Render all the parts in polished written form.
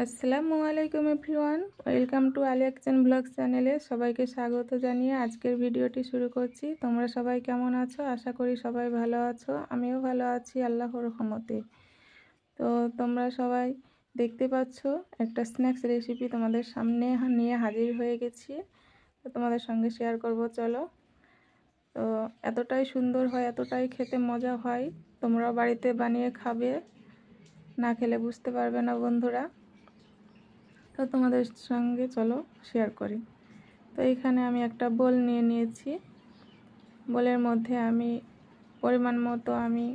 আসসালামু আলাইকুম everyone, welcome to Alia kitchen blog চ্যানেলে সবাইকে স্বাগত জানিয়ে আজকের ভিডিওটি শুরু করছি। তোমরা সবাই কেমন আছো? আশা করি সবাই ভালো আছো। আমিও ভালো আছি আল্লাহর রহমতে। তো তোমরা সবাই দেখতে পাচ্ছ একটা স্ন্যাক্স রেসিপি তোমাদের সামনে নিয়ে হাজির হয়ে গেছি। তো তোমাদের সঙ্গে শেয়ার করব, চলো। তো এতটাই সুন্দর হয়, এতটাই খেতে মজা হয়, তোমরাও বাড়িতে বানিয়ে খাবে, না খেলে বুঝতে পারবে না বন্ধুরা। তো তোমাদের সঙ্গে চলো শেয়ার করি। তো এখানে আমি একটা বোল নিয়ে নিয়েছি। বোলের মধ্যে আমি পরিমাণ মতো আমি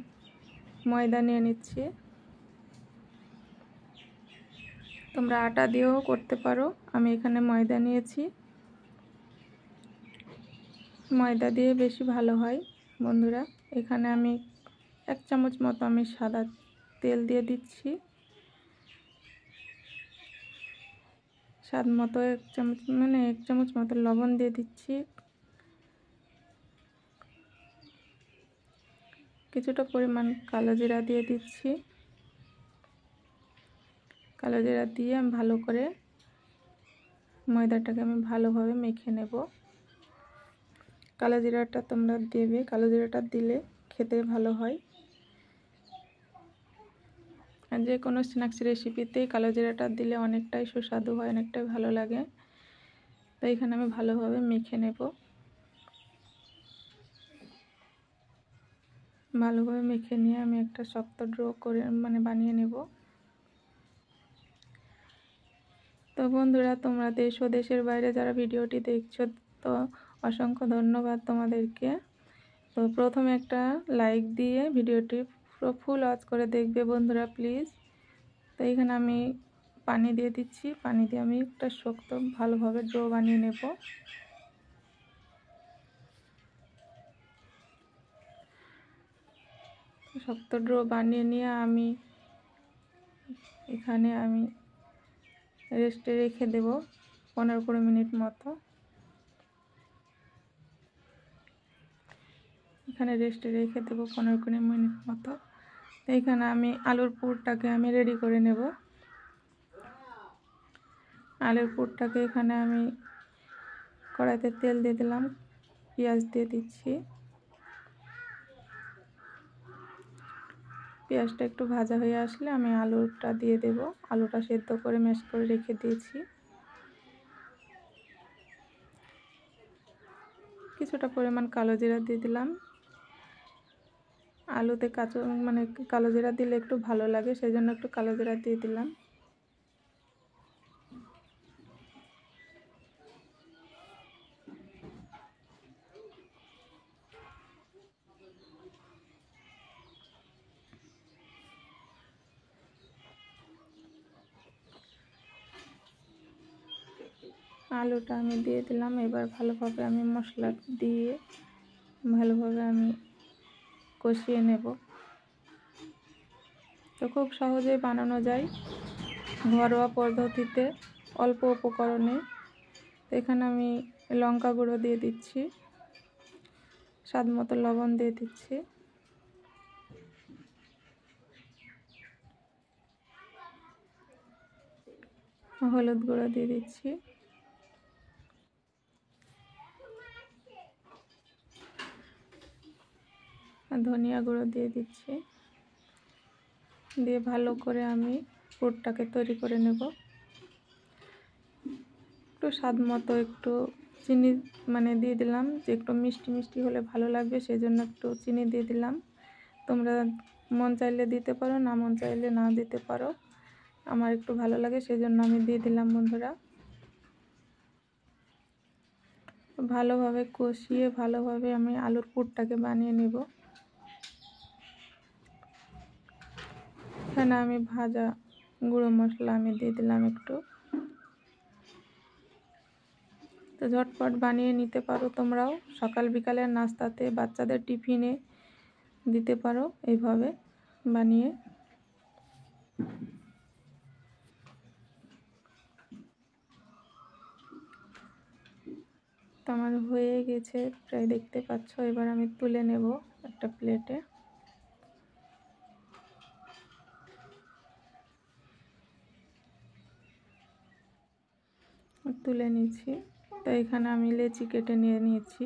ময়দা নিয়ে নিচ্ছি। তোমরা আটা দিয়েও করতে পারো, আমি এখানে ময়দা নিয়েছি। ময়দা দিয়ে বেশি ভালো হয় বন্ধুরা। এখানে আমি 1 চামচ মতো আমি সাদা তেল দিয়ে দিচ্ছি। স্বাদ মতো 1 চামচ মতো লবণ দিয়ে দিচ্ছি। কিছুটা পরিমাণ কালো জিরা দিয়ে দিচ্ছি। কালো জিরা দিয়ে আমি ভালো করে ময়দাটাকে আমি ভালোভাবে মেখে নেব। কালো জিরাটা তোমরা দেবে, কালো জিরাটা দিলে খেতে ভালো হয়। আর যে কোনো স্ন্যাক্স রেসিপিতেই কালো জিরাটা দিলে অনেকটাই সুস্বাদু হয়, অনেকটাই ভালো লাগে। তো এখানে আমি ভালোভাবে মেখে নেব। ভালোভাবে মেখে নিয়ে আমি একটা শক্ত ডো করে বানিয়ে নেব। তো বন্ধুরা, তোমরা দেশ ও দেশের বাইরে যারা ভিডিওটি দেখছো, তো অসংখ্য ধন্যবাদ তোমাদেরকে। তো প্রথমে একটা লাইক দিয়ে ভিডিওটি পুরো ফুল ওয়াচ করে দেখবে বন্ধুরা, প্লিজ। তো এখানে আমি পানি দিয়ে দিচ্ছি। পানি দিয়ে আমি একটা শক্ত ভালোভাবে ডো বানিয়ে নেব। শক্ত ডো বানিয়ে নিয়ে আমি এখানে রেস্টে রেখে দেব 15-20 মিনিট মতো। এখানে রেস্টে রেখে দেবো 15-20 মিনিট মতো। এইখানে আমি আলুর পুরটাকে আমি রেডি করে নেব। আলুর পুরটাকে এখানে আমি কড়াইতে তেল দিয়ে দিলাম, পেঁয়াজ দিয়ে দিচ্ছি। পেঁয়াজটা একটু ভাজা হয়ে আসলে আমি আলুটা দিয়ে দেব। আলুটা সেদ্ধ করে ম্যাশ করে রেখে দিয়েছি। কিছুটা পরিমাণ কালো জিরা দিয়ে দিলাম। আলুতে কালো জিরা দিলে একটু ভালো লাগে, সেই জন্য একটু কালো জিরা দিয়ে দিলাম। আলুটা আমি দিয়ে দিলাম। এবার ভালোভাবে আমি মশলা দিয়ে ভালোভাবে আমি কষিয়ে নেব। তো খুব সহজেই বানানো যায় ঘরোয়া পদ্ধতিতে, অল্প উপকরণে। এখানে আমি লঙ্কা গুঁড়ো দিয়ে দিচ্ছি, স্বাদ মতো লবণ দিয়ে দিচ্ছি, হলুদ গুঁড়ো দিয়ে দিচ্ছি, ধনিয়া গুঁড়ো দিয়ে দিচ্ছি। দিয়ে ভালো করে আমি পুরটাকে তৈরি করে নেব। একটু স্বাদ মতো একটু চিনি দিয়ে দিলাম, যে একটু মিষ্টি মিষ্টি হলে ভালো লাগবে, সেই জন্য একটু চিনি দিয়ে দিলাম। তোমরা মন চাইলে দিতে পারো, না মন চাইলে না দিতে পারো। আমার একটু ভালো লাগে সেই জন্য আমি দিয়ে দিলাম বন্ধুরা। ভালোভাবে কষিয়ে ভালোভাবে আমি আলুর পুরটাকে বানিয়ে নেব। এখানে আমি ভাজা গুঁড়ো মশলা আমি দিয়ে দিলাম একটু। তো ঝটপট বানিয়ে নিতে পারো তোমরাও, সকাল বিকালের নাস্তাতে, বাচ্চাদের টিফিনে দিতে পারো এইভাবে বানিয়ে। তো আমার হয়ে গেছে প্রায়, দেখতে পাচ্ছ। এবার আমি তুলে নেব একটা প্লেটে। তুলে নিচ্ছি। তো এখানে আমি লেচি কেটে নিয়ে নিয়েছি।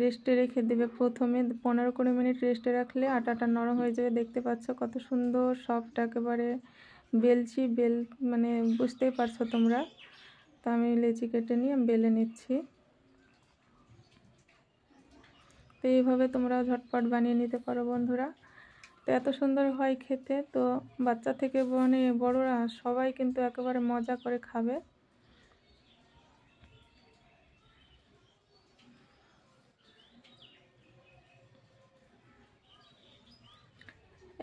রেস্টে রেখে দেবে, প্রথমে 15-20 মিনিট রেস্টে রাখলে আটাটা নরম হয়ে যাবে। দেখতে পাচ্ছ কত সুন্দর সফট, একেবারে বেলছি মানে বুঝতেই পারছো তোমরা। তো আমি লেচি কেটে নিয়ে বেলে নিচ্ছি। তো এইভাবে তোমরা ঝটপট বানিয়ে নিতে পারো বন্ধুরা। তো এত সুন্দর হয় খেতে, তো বাচ্চা থেকে মানে বড়রা সবাই কিন্তু একেবারে মজা করে খাবে।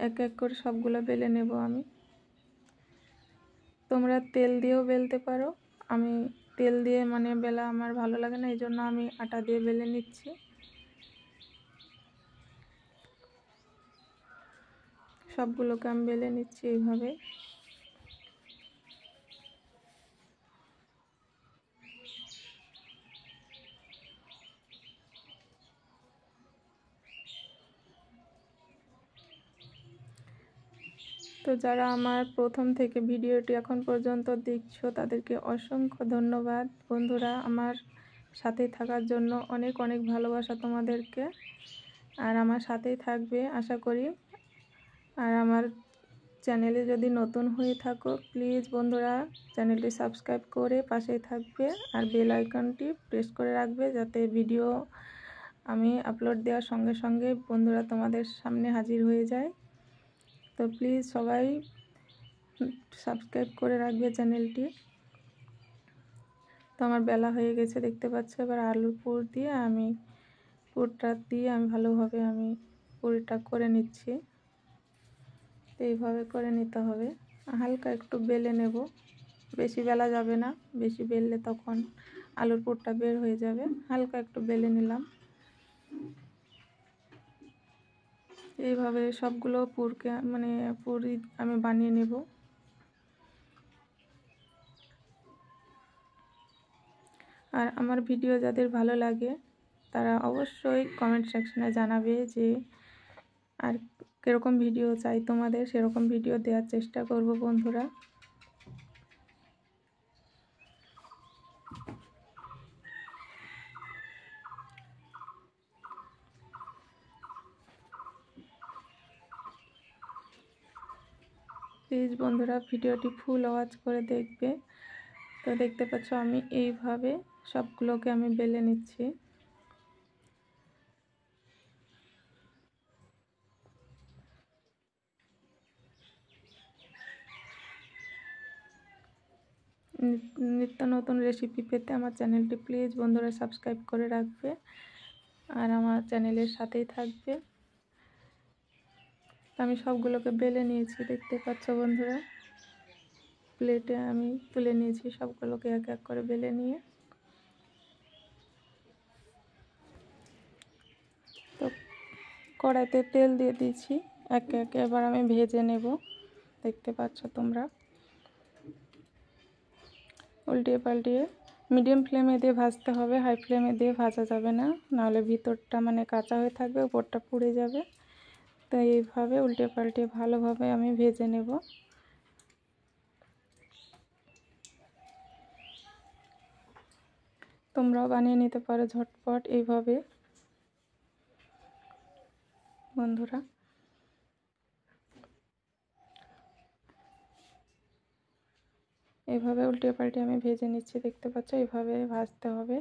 এক এক করে সবগুলো বেলে নেব আমি। তোমরা তেল দিয়েও বেলতে পারো, আমি তেল দিয়ে মানে বেলা আমার ভালো লাগে না, এই জন্য আমি আটা দিয়ে বেলে নিচ্ছি। সবগুলোকে আমি বেলে নিচ্ছি এইভাবে। তো যারা আমার প্রথম থেকে ভিডিওটি এখন পর্যন্ত দেখছো তাদেরকে অসংখ্য ধন্যবাদ বন্ধুরা, আমার সাথে থাকার জন্য অনেক অনেক ভালোবাসা তোমাদেরকে। আর আমার সাথেই থাকবে আশা করি। আর আমার চ্যানেলে যদি নতুন হয়ে থাকো প্লিজ বন্ধুরা চ্যানেলটি সাবস্ক্রাইব করে পাশেই থাকবে, আর বেল আইকনটি প্রেস করে রাখবে যাতে ভিডিও আমি আপলোড দেওয়ার সঙ্গে সঙ্গে বন্ধুরা তোমাদের সামনে হাজির হয়ে যায়। তো প্লিজ সবাই সাবস্ক্রাইব করে রাখবে চ্যানেলটি। তো আমার বেলা হয়ে গেছে দেখতে পাচ্ছ। এবার আলুর পুর দিয়ে পুরটা দিয়ে আমি ভালোভাবে পুরিটা করে নিচ্ছি। তো এইভাবে করে নিতে হবে, হালকা একটু বেলে নেব, বেশি বেলা যাবে না, বেশি বেললে তখন আলুর পুরটা বের হয়ে যাবে। হালকা একটু বেলে নিলাম। এইভাবে সবগুলো পুরকে মানে পুরি আমি বানিয়ে নেব। আর আমার ভিডিও যাদের ভালো লাগে তারা অবশ্যই কমেন্ট সেকশনে জানাবে যে আর কীরকম ভিডিও চাই তোমাদের, সেরকম ভিডিও দেওয়ার চেষ্টা করব বন্ধুরা। প্লিজ বন্ধুরা ভিডিওটি ফুল ওয়াচ করে দেখবে। তো দেখতে পাচ্ছ আমি এইভাবে সবগুলোকে আমি বেলে নিচ্ছি। নিত্য নতুন রেসিপি পেতে আমার চ্যানেলটি প্লিজ বন্ধুরা সাবস্ক্রাইব করে রাখবে আর আমার চ্যানেলের সাথেই থাকবে। আমি সবগুলোকে বেলে নিয়েছি দেখতে পাচ্ছ বন্ধুরা, প্লেটে আমি তুলে নিয়েছি সবগুলোকে এক এক করে বেলে নিয়ে। তো কড়াইতে তেল দিয়ে দিয়েছি, একে একে এবার আমি ভেজে নেব। দেখতে পাচ্ছ তোমরা, উল্টিয়ে পাল্টিয়ে মিডিয়াম ফ্লেমে দিয়ে ভাজতে হবে, হাই ফ্লেমে দিয়ে ভাজা যাবে না, নাহলে ভিতরটা মানে কাঁচা হয়ে থাকবে, উপরটা পুড়ে যাবে। তো এইভাবে উল্টে পাল্টিয়ে ভালোভাবে আমি ভেজে নেব। তোমরাও বানিয়ে নিতে পারো ঝটপট এইভাবে বন্ধুরা। এইভাবে উল্টে পাল্টে আমি ভেজে নিচ্ছি দেখতে পাচ্ছ, এইভাবে ভাজতে হবে।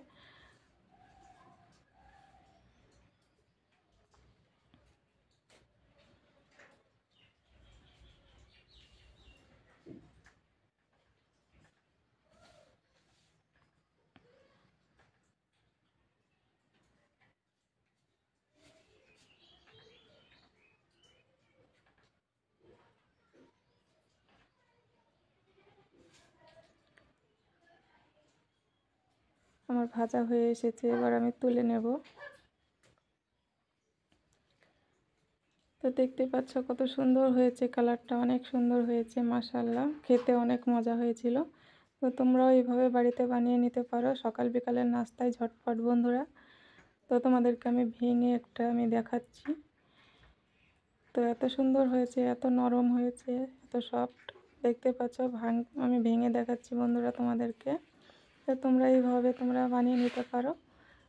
আমার ভাজা হয়ে এসেছে, এবার আমি তুলে নেব। তো দেখতে পাচ্ছ কত সুন্দর হয়েছে, কালারটা অনেক সুন্দর হয়েছে মাশাআল্লাহ, খেতে অনেক মজা হয়েছিল। তো তোমরাও এইভাবে বাড়িতে বানিয়ে নিতে পারো সকাল বিকালের নাস্তায় ঝটপট বন্ধুরা। তো তোমাদেরকে আমি ভেঙে একটা দেখাচ্ছি। তো এত সুন্দর হয়েছে, এত নরম হয়েছে, এত সফট, দেখতে পাচ্ছ আমি ভেঙে দেখাচ্ছি বন্ধুরা তোমাদেরকে। তো তোমরা এইভাবে তোমরা বানিয়ে নিতে পারো,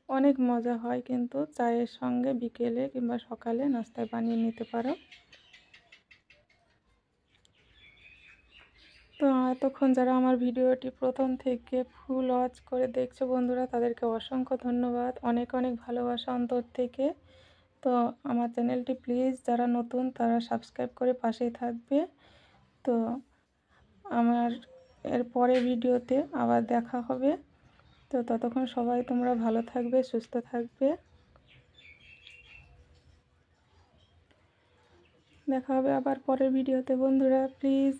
অনেক মজা হয় কিন্তু চায়ের সঙ্গে বিকেলে কিংবা সকালে নাস্তায় বানিয়ে নিতে পারো। তো এতক্ষণ যারা আমার ভিডিওটি প্রথম থেকে ফুল ওয়াচ করে দেখছো বন্ধুরা, তাদেরকে অসংখ্য ধন্যবাদ, অনেক অনেক ভালোবাসা অন্তর থেকে। তো আমার চ্যানেলটি প্লিজ যারা নতুন তারা সাবস্ক্রাইব করে পাশেই থাকবে। তো আমার এর পরের ভিডিওতে আবার দেখা হবে। তো ততক্ষণ সবাই তোমরা ভালো থাকবে, সুস্থ থাকবে। দেখা হবে আবার পরের ভিডিওতে বন্ধুরা। প্লিজ,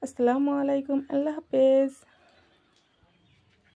আসসালামু আলাইকুম, আল্লাহ হাফেজ।